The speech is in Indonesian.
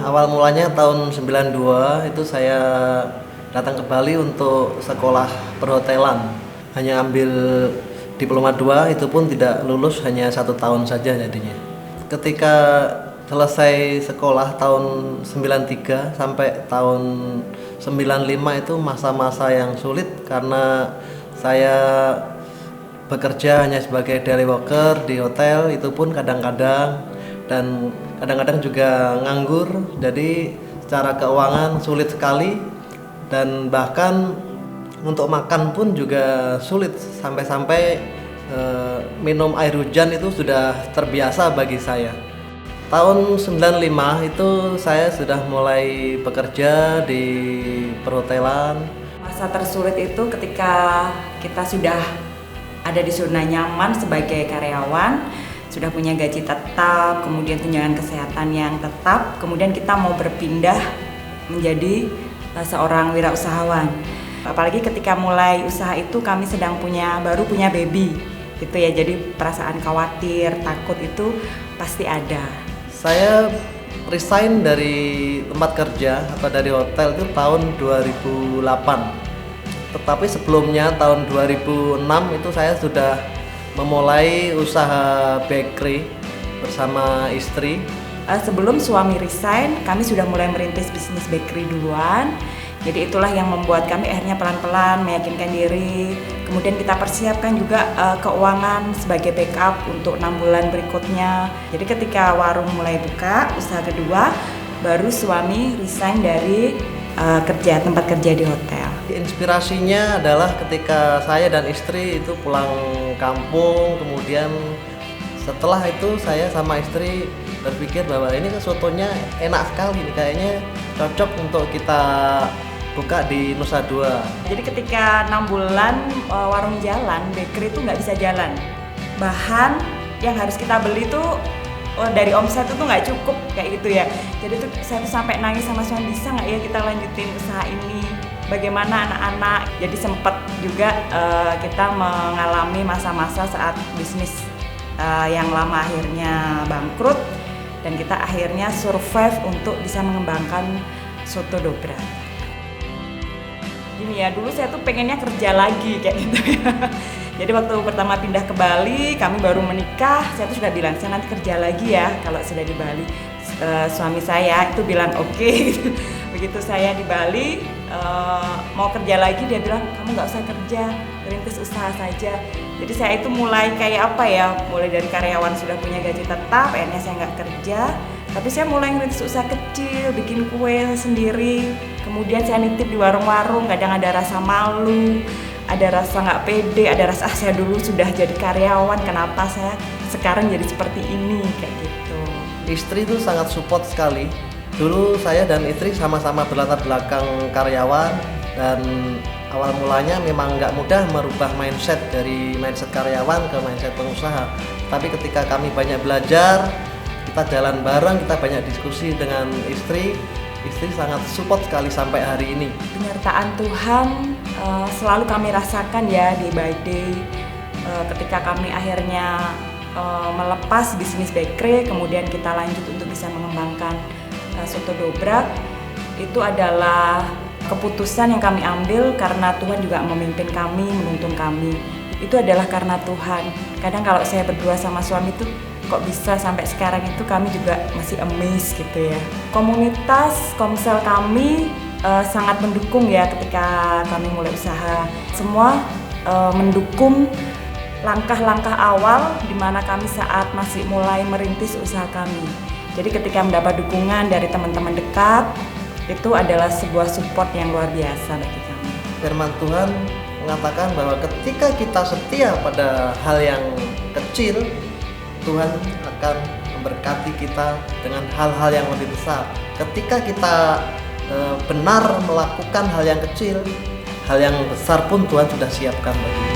Awal mulanya tahun 92 itu saya datang ke Bali untuk sekolah perhotelan. Hanya ambil diploma 2, itu pun tidak lulus, hanya 1 tahun saja jadinya. Ketika selesai sekolah tahun 93 sampai tahun 95 itu masa-masa yang sulit karena saya bekerja hanya sebagai daily worker di hotel, itu pun kadang-kadang, dan kadang-kadang juga nganggur, jadi secara keuangan sulit sekali, dan bahkan untuk makan pun juga sulit, sampai-sampai minum air hujan itu sudah terbiasa bagi saya. Tahun 95 itu saya sudah mulai bekerja di perhotelan. Masa tersulit itu ketika kita sudah ada di zona nyaman sebagai karyawan, sudah punya gaji tetap, kemudian tunjangan kesehatan yang tetap, kemudian kita mau berpindah menjadi seorang wirausahawan. Apalagi ketika mulai usaha itu kami baru punya baby, gitu ya. Jadi perasaan khawatir, takut itu pasti ada. Saya resign dari tempat kerja atau dari hotel itu tahun 2008. Tetapi sebelumnya tahun 2006 itu saya sudah memulai usaha bakery bersama istri. Sebelum suami resign, kami sudah mulai merintis bisnis bakery duluan. Jadi itulah yang membuat kami akhirnya pelan-pelan meyakinkan diri. Kemudian kita persiapkan juga keuangan sebagai backup untuk 6 bulan berikutnya. Jadi ketika warung mulai buka, usaha kedua, baru suami resign dari tempat kerja di hotel. Inspirasinya adalah ketika saya dan istri itu pulang kampung, kemudian setelah itu saya sama istri berpikir bahwa ini sotonya enak sekali, kayaknya cocok untuk kita buka di Nusa Dua. Jadi ketika 6 bulan warung jalan, bakery itu nggak bisa jalan. Bahan yang harus kita beli tuh dari omset itu nggak cukup kayak gitu ya. Jadi tuh saya tuh sampai nangis sama suami, bisa nggak ya kita lanjutin usaha ini? Bagaimana anak-anak? Jadi sempat juga kita mengalami masa-masa saat bisnis yang lama akhirnya bangkrut, dan kita akhirnya survive untuk bisa mengembangkan soto dobrak. Gini ya, dulu saya tuh pengennya kerja lagi kayak gitu ya. Jadi waktu pertama pindah ke Bali, kami baru menikah, saya tuh sudah bilang, saya nanti kerja lagi ya kalau sudah di Bali. Suami saya itu bilang oke. Begitu saya di Bali, mau kerja lagi, dia bilang kamu nggak usah kerja, rintis usaha saja. Jadi saya itu mulai kayak apa ya, mulai dari karyawan sudah punya gaji tetap, akhirnya saya nggak kerja. Tapi saya mulai ngerintis usaha kecil, bikin kue sendiri. Kemudian saya nitip di warung-warung, kadang ada rasa malu, ada rasa nggak pede, ada rasa saya dulu sudah jadi karyawan, kenapa saya sekarang jadi seperti ini, kayak gitu. Istri itu sangat support sekali. Dulu saya dan istri sama-sama berlatar belakang karyawan, dan awal mulanya memang nggak mudah merubah mindset dari mindset karyawan ke mindset pengusaha. Tapi ketika kami banyak belajar, kita jalan bareng, kita banyak diskusi dengan istri sangat support sekali sampai hari ini. Penyertaan Tuhan selalu kami rasakan ya di By Day. Ketika kami akhirnya melepas bisnis bakery, kemudian kita lanjut untuk bisa mengembangkan soto dobrak, itu adalah keputusan yang kami ambil karena Tuhan juga memimpin kami, menuntun kami. Itu adalah karena Tuhan. Kadang kalau saya berdua sama suami itu kok bisa sampai sekarang, itu kami juga masih amazed gitu ya. Komunitas Komsel kami sangat mendukung ya ketika kami mulai usaha. Semua mendukung langkah-langkah awal di mana kami saat masih mulai merintis usaha kami. Jadi ketika mendapat dukungan dari teman-teman dekat, itu adalah sebuah support yang luar biasa bagi kami. Firman Tuhan mengatakan bahwa ketika kita setia pada hal yang kecil, Tuhan akan memberkati kita dengan hal-hal yang lebih besar. Ketika kita benar melakukan hal yang kecil, hal yang besar pun Tuhan sudah siapkan bagi kita.